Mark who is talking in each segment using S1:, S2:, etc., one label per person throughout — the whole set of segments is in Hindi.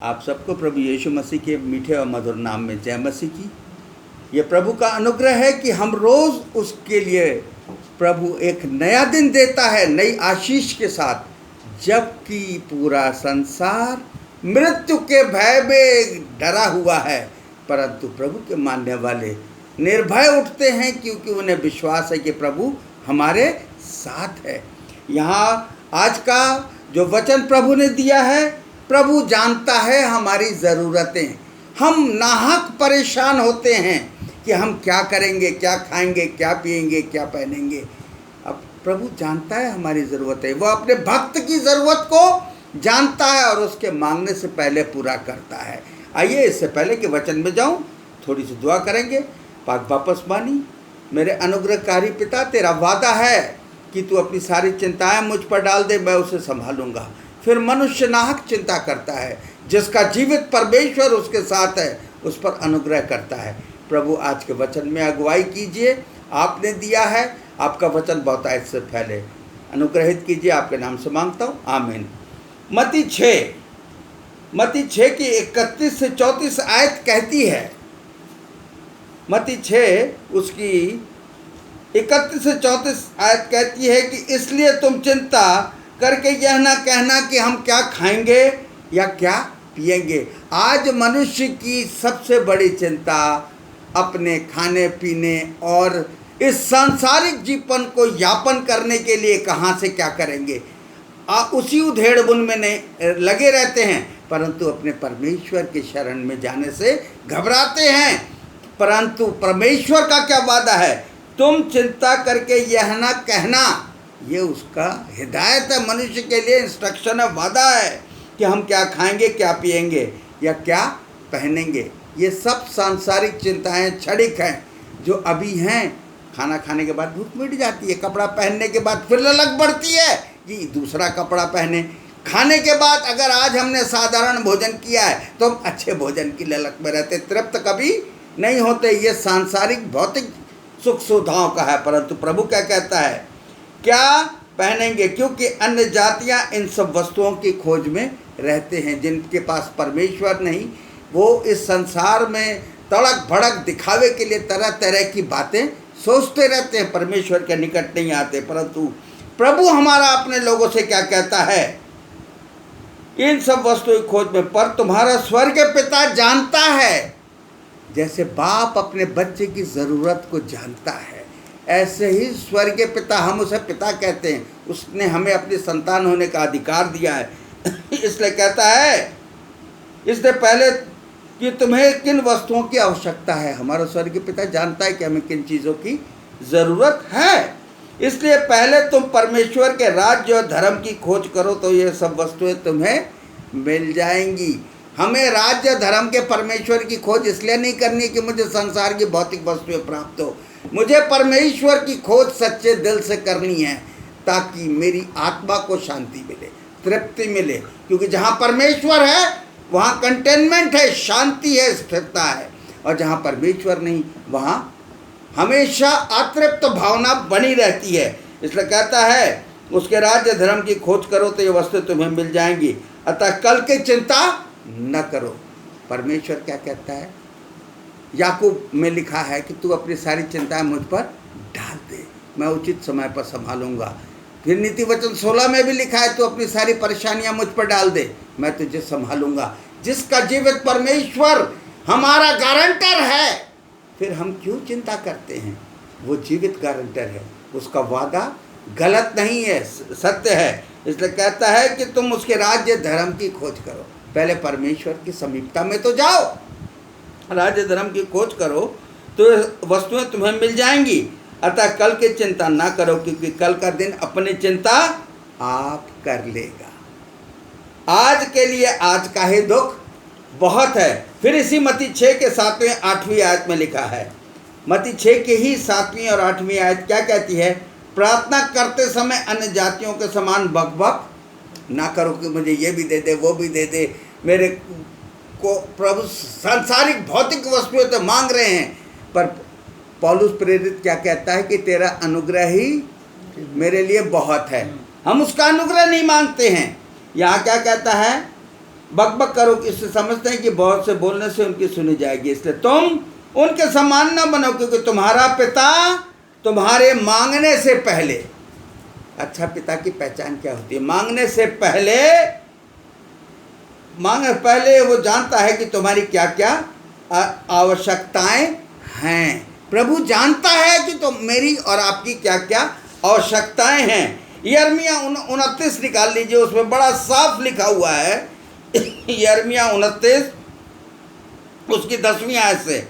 S1: आप सबको प्रभु यीशु मसीह के मीठे और मधुर नाम में जय मसीह की। ये प्रभु का अनुग्रह है कि हम रोज़ उसके लिए प्रभु एक नया दिन देता है नई आशीष के साथ, जबकि पूरा संसार मृत्यु के भय में डरा हुआ है, परंतु प्रभु के मानने वाले निर्भय उठते हैं क्योंकि उन्हें विश्वास है कि प्रभु हमारे साथ है। यहाँ आज का जो वचन प्रभु ने दिया है, प्रभु जानता है हमारी ज़रूरतें। हम नाहक परेशान होते हैं कि हम क्या करेंगे, क्या खाएंगे, क्या पिएंगे, क्या पहनेंगे। अब प्रभु जानता है हमारी ज़रूरतें, वो अपने भक्त की ज़रूरत को जानता है और उसके मांगने से पहले पूरा करता है। आइए इससे पहले कि वचन में जाऊं, थोड़ी सी दुआ करेंगे। पाक वापस मानी, मेरे अनुग्रहकारी पिता, तेरा वादा है कि तू अपनी सारी चिंताएं मुझ पर डाल दे, मैं उसे संभालूंगा। फिर मनुष्य नाहक चिंता करता है, जिसका जीवित परमेश्वर उसके साथ है उस पर अनुग्रह करता है। प्रभु आज के वचन में अगुवाई कीजिए, आपने दिया है, आपका वचन बहुतायत से फैले, अनुग्रहित कीजिए, आपके नाम से मांगता हूँ, आमीन। मत्ती 6 की 31 से 34 आयत कहती है, मत्ती 6 उसकी 31 से 34 आयत कहती है कि इसलिए तुम चिंता करके यह ना कहना कि हम क्या खाएंगे या क्या पिएंगे। आज मनुष्य की सबसे बड़ी चिंता अपने खाने पीने और इस सांसारिक जीवन को यापन करने के लिए कहाँ से क्या करेंगे, उसी उधेड़-बुन में नहीं लगे रहते हैं, परंतु अपने परमेश्वर के शरण में जाने से घबराते हैं। परंतु परमेश्वर का क्या वादा है, तुम चिंता करके यह ना कहना, ये उसका हिदायत है मनुष्य के लिए, इंस्ट्रक्शन है, वादा है कि हम क्या खाएंगे, क्या पिएंगे या क्या पहनेंगे। ये सब सांसारिक चिंताएं क्षणिक हैं जो अभी हैं। खाना खाने के बाद भूख मिट जाती है, कपड़ा पहनने के बाद फिर ललक बढ़ती है कि दूसरा कपड़ा पहने। खाने के बाद अगर आज हमने साधारण भोजन किया है तो हम अच्छे भोजन की ललक में रहते, तृप्त कभी नहीं होते। ये सांसारिक भौतिक सुख सुविधाओं का है, परंतु प्रभु क्या कहता है, क्या पहनेंगे, क्योंकि अन्य जातियां इन सब वस्तुओं की खोज में रहते हैं। जिनके पास परमेश्वर नहीं, वो इस संसार में तड़क भड़क दिखावे के लिए तरह तरह की बातें सोचते रहते हैं, परमेश्वर के निकट नहीं आते। परंतु प्रभु हमारा अपने लोगों से क्या कहता है, इन सब वस्तुओं की खोज में, पर तुम्हारा स्वर्गीय पिता जानता है, जैसे बाप अपने बच्चे की ज़रूरत को जानता है, ऐसे ही स्वर्गीय पिता, हम उसे पिता कहते हैं, उसने हमें अपनी संतान होने का अधिकार दिया है। इसलिए कहता है, इसलिए पहले कि तुम्हें किन वस्तुओं की आवश्यकता है, हमारा स्वर्गीय पिता जानता है कि हमें किन चीज़ों की ज़रूरत है। इसलिए पहले तुम परमेश्वर के राज्य और धर्म की खोज करो तो ये सब वस्तुएं तुम्हें मिल जाएंगी। हमें राज्य धर्म के परमेश्वर की खोज इसलिए नहीं करनी कि मुझे संसार की भौतिक वस्तुएं प्राप्त हो, मुझे परमेश्वर की खोज सच्चे दिल से करनी है, ताकि मेरी आत्मा को शांति मिले, तृप्ति मिले। क्योंकि जहाँ परमेश्वर है वहाँ कंटेनमेंट है, शांति है, स्थिरता है, और जहाँ परमेश्वर नहीं वहाँ हमेशा अतृप्त भावना बनी रहती है। इसलिए कहता है, उसके राज्य धर्म की खोज करो तो ये वस्तु तुम्हें मिल जाएंगी, अतः कल की चिंता न करो। परमेश्वर क्या कहता है, याकूब में लिखा है कि तू अपनी सारी चिंताएं मुझ पर डाल दे, मैं उचित समय पर संभालूंगा। फिर नीति वचन 16 में भी लिखा है, तू अपनी सारी परेशानियां मुझ पर डाल दे, मैं तुझे संभालूंगा। जिसका जीवित परमेश्वर हमारा गारंटर है, फिर हम क्यों चिंता करते हैं, वो जीवित गारंटर है, उसका वादा गलत नहीं है, सत्य है। इसलिए कहता है कि तुम उसके राज्य धर्म की खोज करो, पहले परमेश्वर की समीपता में तो जाओ, राज्य धर्म की खोज करो तो वस्तुएं तुम्हें मिल जाएंगी। अतः कल की चिंता ना करो, क्योंकि कल का दिन अपनी चिंता आप कर लेगा। आज के लिए आज का ही दुख बहुत है। फिर इसी मत्ती 6 के 7वें 8वीं आयत में लिखा है, मत्ती 6 के ही 7वीं और 8वीं आयत क्या कहती है, प्रार्थना करते समय अन्य जातियों के समान बकबक ना करो कि मुझे ये भी दे दे, वो भी दे दे। मेरे को प्रभु सांसारिक भौतिक वस्तुएं तो मांग रहे हैं, पर पौलुस प्रेरित क्या कहता है कि तेरा अनुग्रह ही मेरे लिए बहुत है। हम उसका अनुग्रह नहीं मांगते हैं। यहाँ क्या कहता है, बकबक करो, इससे समझते हैं कि बहुत से बोलने से उनकी सुनी जाएगी, इसलिए तुम उनके समान न बनो, क्योंकि तुम्हारा पिता तुम्हारे मांगने से पहले। अच्छा पिता की पहचान क्या होती है? मांगने से पहले वो जानता है कि तुम्हारी क्या क्या आवश्यकताएं हैं। प्रभु जानता है कि तो मेरी और आपकी क्या क्या आवश्यकताएं हैं। यिर्मयाह 29 निकाल लीजिए, उसमें बड़ा साफ लिखा हुआ है। यिर्मयाह 29 उसकी 10वीं आयत से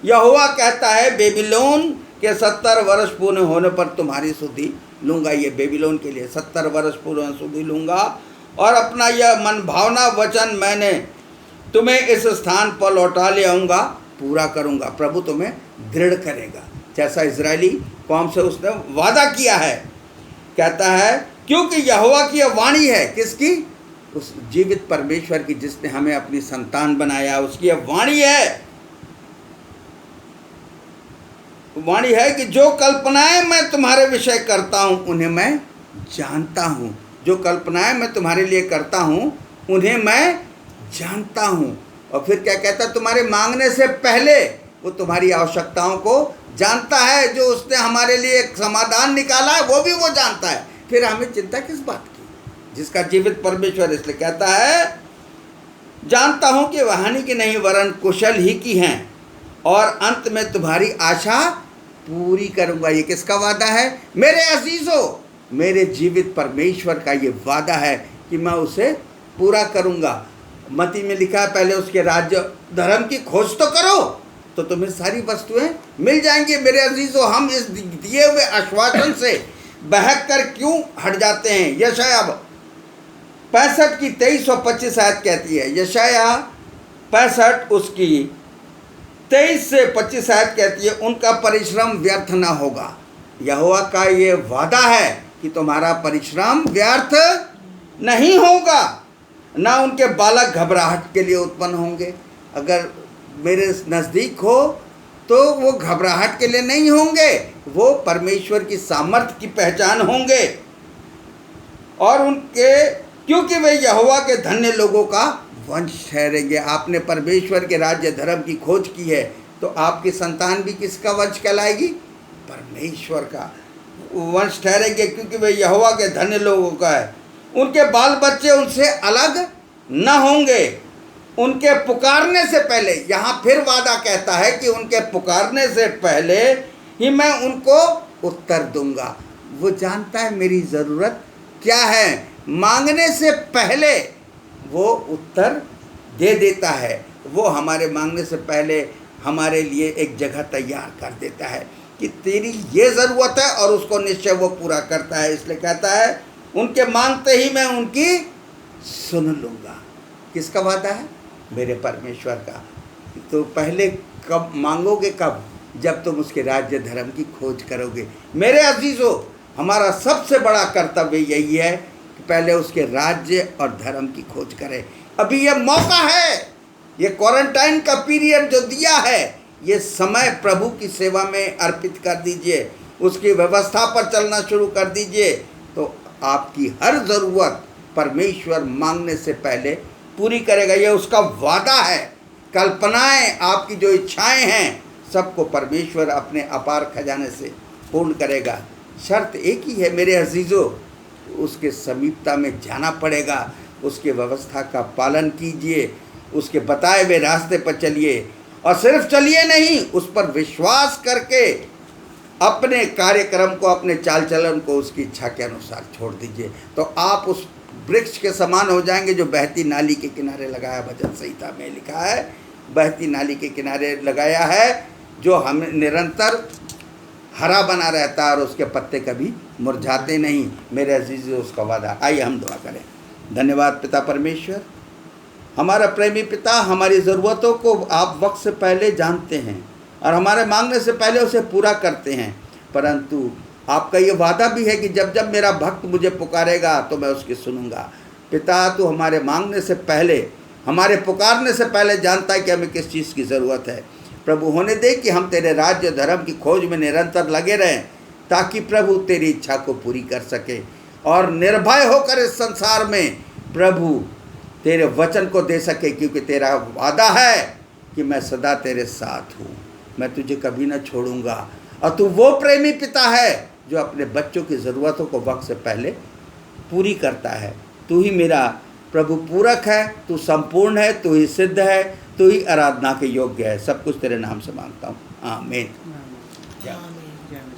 S1: यहोवा कहता है, बेबीलोन के 70 वर्ष पूर्ण होने पर तुम्हारी सुधि लूँगा। ये बेबीलोन के लिए 70 वर्ष पूर्ण सुधि लूँगा, और अपना यह मन भावना वचन मैंने तुम्हें इस स्थान पर लौटा ले आऊँगा, पूरा करूँगा। प्रभु तुम्हें दृढ़ करेगा, जैसा इजरायली कौम से उसने वादा किया है। कहता है क्योंकि यहोवा की यह वाणी है, किसकी? उस जीवित परमेश्वर की, जिसने हमें अपनी संतान बनाया। उसकी यह वाणी है कि जो कल्पनाएं मैं तुम्हारे विषय करता हूं उन्हें मैं जानता हूं। जो कल्पनाएं मैं तुम्हारे लिए करता हूं उन्हें मैं जानता हूं। और फिर क्या कहता है? तुम्हारे मांगने से पहले वो तुम्हारी आवश्यकताओं को जानता है। जो उसने हमारे लिए एक समाधान निकाला है वो भी वो जानता है। फिर हमें चिंता किस बात की? जिसका जीवित परमेश्वर, इसलिए कहता है जानता हूं कि वह हानि की नहीं वरन कुशल ही की हैं, और अंत में तुम्हारी आशा पूरी करूंगा। ये किसका वादा है? मेरे अजीजों, मेरे जीवित परमेश्वर का ये वादा है कि मैं उसे पूरा करूंगा। मत्ती में लिखा है, पहले उसके राज्य धर्म की खोज तो करो तो तुम्हें सारी वस्तुएं मिल जाएंगी। मेरे अजीजों, हम इस दिए हुए आश्वासन से बहक कर क्यों हट जाते हैं? यशायाह 65 की 23 और 25 आयत कहती है। यशायाह 65 उसकी 23 से 25 आयत कहती है, उनका परिश्रम व्यर्थ ना होगा। यहोवा का ये वादा है कि तुम्हारा परिश्रम व्यर्थ नहीं होगा, ना उनके बालक घबराहट के लिए उत्पन्न होंगे। अगर मेरे नज़दीक हो तो वो घबराहट के लिए नहीं होंगे, वो परमेश्वर की सामर्थ्य की पहचान होंगे। और उनके, क्योंकि वे यहोवा के धन्य लोगों का वंश ठहरेंगे। आपने परमेश्वर के राज्य धर्म की खोज की है तो आपकी संतान भी किसका वंश कहलाएगी? परमेश्वर का वंश ठहरेंगे, क्योंकि वे यहोवा के धन्य लोगों का है। उनके बाल बच्चे उनसे अलग न होंगे। उनके पुकारने से पहले, यहाँ फिर वादा कहता है कि उनके पुकारने से पहले ही मैं उनको उत्तर दूंगा। वो जानता है मेरी ज़रूरत क्या है। मांगने से पहले वो उत्तर दे देता है। वो हमारे मांगने से पहले हमारे लिए एक जगह तैयार कर देता है कि तेरी ये ज़रूरत है, और उसको निश्चय वो पूरा करता है। इसलिए कहता है उनके मांगते ही मैं उनकी सुन लूँगा। किसका वादा है? मेरे परमेश्वर का। तो पहले कब मांगोगे? कब? जब तुम उसके राज्य धर्म की खोज करोगे। मेरे अजीजों, हमारा सबसे बड़ा कर्तव्य यही है कि पहले उसके राज्य और धर्म की खोज करें। अभी ये मौका है, ये क्वारंटाइन का पीरियड जो दिया है, ये समय प्रभु की सेवा में अर्पित कर दीजिए, उसकी व्यवस्था पर चलना शुरू कर दीजिए, तो आपकी हर ज़रूरत परमेश्वर मांगने से पहले पूरी करेगा। ये उसका वादा है। कल्पनाएं, आपकी जो इच्छाएं हैं, सबको परमेश्वर अपने अपार खजाने से पूर्ण करेगा। शर्त एक ही है मेरे अजीज़ों, उसके समीपता में जाना पड़ेगा। उसके व्यवस्था का पालन कीजिए, उसके बताए हुए रास्ते पर चलिए, और सिर्फ चलिए नहीं, उस पर विश्वास करके अपने कार्यक्रम को, अपने चाल चलन को उसकी इच्छा के अनुसार छोड़ दीजिए। तो आप उस वृक्ष के समान हो जाएंगे जो बहती नाली के किनारे लगाया। भजन संहिता में लिखा है, बहती नाली के किनारे लगाया है, जो हमें निरंतर हरा बना रहता है और उसके पत्ते कभी मुरझाते नहीं। मेरे अजीज़, उसका वादा। आइए हम दुआ करें। धन्यवाद पिता परमेश्वर, हमारा प्रेमी पिता, हमारी ज़रूरतों को आप वक्त से पहले जानते हैं और हमारे मांगने से पहले उसे पूरा करते हैं। परंतु आपका ये वादा भी है कि जब जब मेरा भक्त मुझे पुकारेगा तो मैं उसकी सुनूंगा। पिता, तू हमारे मांगने से पहले, हमारे पुकारने से पहले जानता है कि हमें किस चीज़ की ज़रूरत है। प्रभु, होने दे कि हम तेरे राज्य धर्म की खोज में निरंतर लगे रहें, ताकि प्रभु तेरी इच्छा को पूरी कर सके और निर्भय होकर इस संसार में प्रभु तेरे वचन को दे सके, क्योंकि तेरा वादा है कि मैं सदा तेरे साथ हूँ, मैं तुझे कभी ना छोड़ूंगा। और तू वो प्रेमी पिता है जो अपने बच्चों की ज़रूरतों को वक्त से पहले पूरी करता है। तू ही मेरा प्रभु पूरक है, तू संपूर्ण है, तू ही सिद्ध है, तू ही आराधना के योग्य है। सब कुछ तेरे नाम से मांगता हूँ, आमीन।
S2: आमीन।